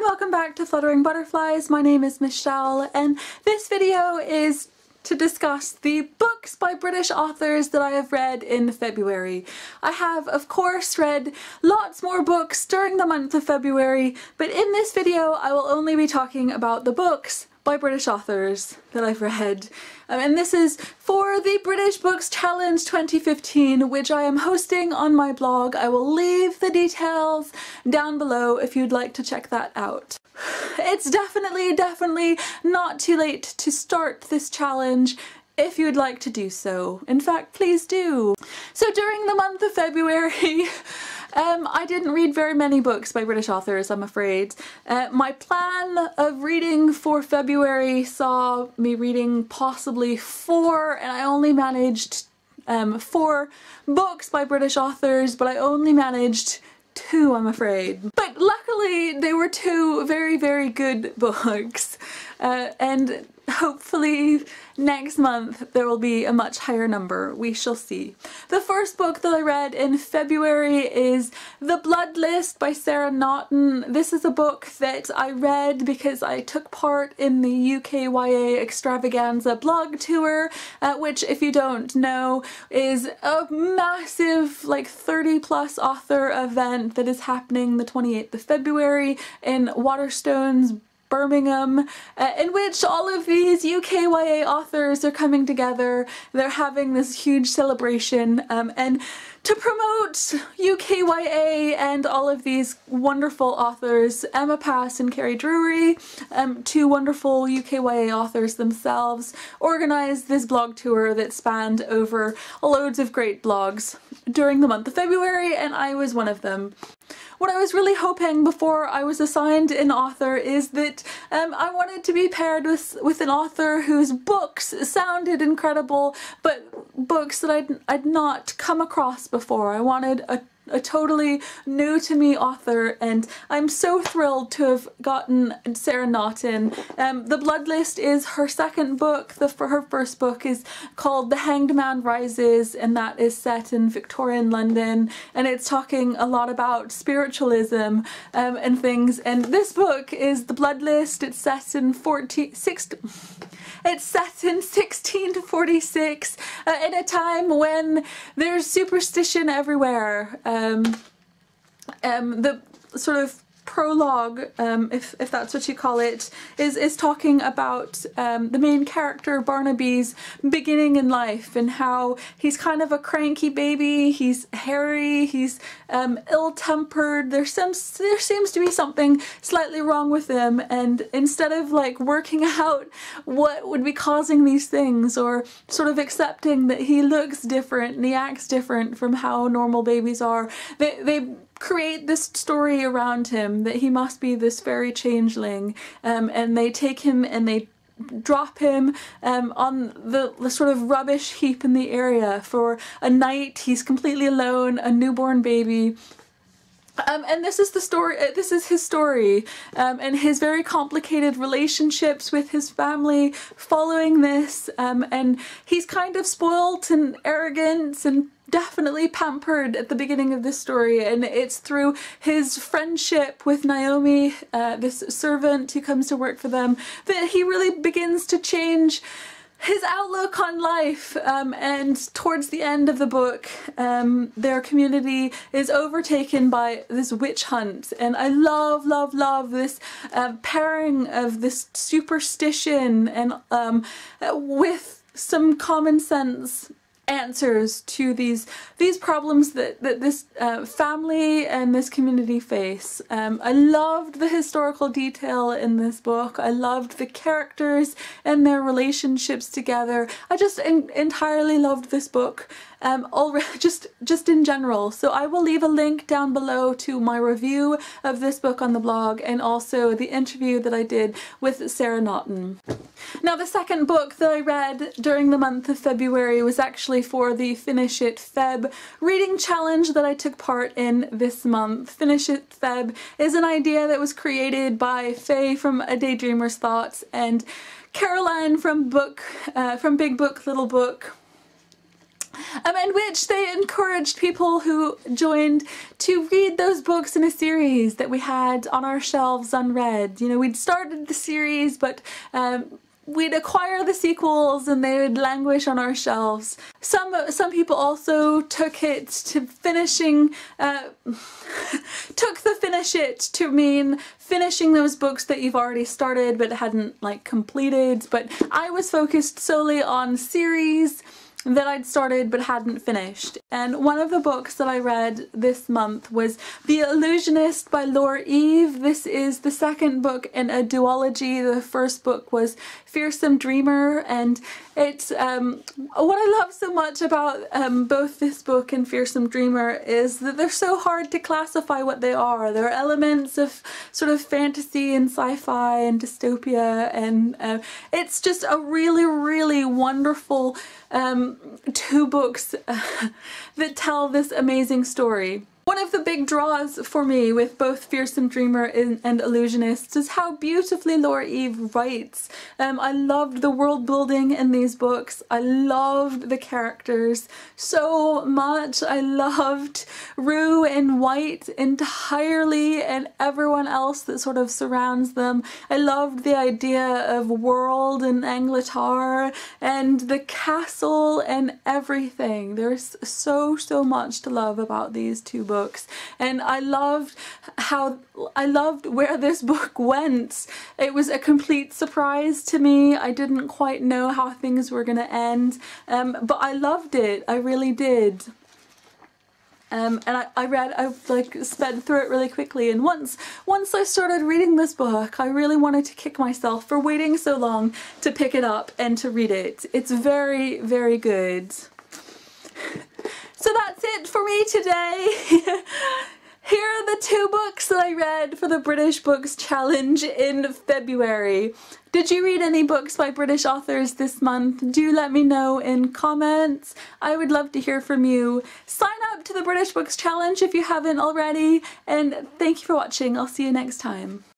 welcome back to Fluttering Butterflies. My name is Michelle and this video is to discuss the books by British authors that I have read in February. I have of course read lots more books during the month of February, but in this video I will only be talking about the books by British authors that I've read. And this is for the British Books Challenge 2015, which I am hosting on my blog. I will leave the details down below if you'd like to check that out. It's definitely not too late to start this challenge if you'd like to do so. In fact, please do. So during the month of February, I didn't read very many books by British authors, I'm afraid. My plan of reading for February saw me reading possibly 4, and I only managed 4 books by British authors, but I only managed 2, I'm afraid. But luckily they were 2 very good books, and hopefully next month there will be a much higher number. We shall see. The first book that I read in February is The Blood List by Sarah Naughton. This is a book that I read because I took part in the UKYA Extravaganza blog tour, which, if you don't know, is a massive, like, 30+ author event that is happening the 28th of February in Waterstones, Birmingham, in which all of these UKYA authors are coming together. They're having this huge celebration, and to promote UKYA and all of these wonderful authors, Emma Pass and Carrie Drury, 2 wonderful UKYA authors themselves, organised this blog tour that spanned over loads of great blogs during the month of February, and I was one of them. What I was really hoping before I was assigned an author is that I wanted to be paired with an author whose books sounded incredible, but books that I'd not come across before. I wanted a totally new to me author, and I'm so thrilled to have gotten Sarah Naughton. The Blood List is her second book. Her first book is called The Hanged Man Rises, and that is set in Victorian London, and it's talking a lot about spiritualism and things. And this book is The Blood List. It's set in 1646 in a time when there's superstition everywhere. The sort of prologue, if that's what you call it, is talking about the main character Barnaby's beginning in life and how he's kind of a cranky baby, he's hairy, he's ill-tempered, there seems to be something slightly wrong with him, and instead of like working out what would be causing these things, or sort of accepting that he looks different and he acts different from how normal babies are, they create this story around him that he must be this fairy changeling, and they take him and they drop him on the sort of rubbish heap in the area for a night. He's completely alone, a newborn baby. And this is the story, this is his story, and his very complicated relationships with his family following this, and he's kind of spoilt and arrogant and definitely pampered at the beginning of this story, and it's through his friendship with Naomi, this servant who comes to work for them, that he really begins to change his outlook on life, and towards the end of the book their community is overtaken by this witch hunt, and I love this pairing of this superstition and with some common sense answers to these problems that this family and this community face. I loved the historical detail in this book. I loved the characters and their relationships together. I just entirely loved this book. Just in general. So I will leave a link down below to my review of this book on the blog, and also the interview that I did with Sarah Naughton. Now, the second book that I read during the month of February was actually for the Finish It Feb reading challenge that I took part in this month. Finish It Feb is an idea that was created by Faye from A Daydreamer's Thoughts and Caroline from Big Book Little Book. in which they encouraged people who joined to read those books in a series that we had on our shelves unread. You know, we'd started the series, but we'd acquire the sequels and they would languish on our shelves. Some people also took it to finishing, took the finish it to mean finishing those books that you've already started but hadn't like completed. But I was focused solely on series that I'd started but hadn't finished. And one of the books that I read this month was The Illusionist by Laure Eve. This is the second book in a duology. The first book was Fearsome Dreamer, and it's what I love so much about both this book and Fearsome Dreamer is that they're so hard to classify what they are. There are elements of sort of fantasy and sci-fi and dystopia, and it's just a really, really wonderful two books that tell this amazing story. One of the big draws for me with both Fearsome Dreamer and Illusionists is how beautifully Laure Eve writes. I loved the world building in these books. I loved the characters so much. I loved Rue and White entirely and everyone else that sort of surrounds them. I loved the idea of world and Angletar and the castle and everything. There's so much to love about these two books. And I loved where this book went. It was a complete surprise to me. I didn't quite know how things were going to end, but I loved it. I really did. And I sped through it really quickly, and once I started reading this book, I really wanted to kick myself for waiting so long to pick it up and to read it. It's very, very good. So that's it for me today. Here are the two books that I read for the British Books Challenge in February. Did you read any books by British authors this month? Do let me know in comments. I would love to hear from you. Sign up to the British Books Challenge if you haven't already, and thank you for watching. I'll see you next time.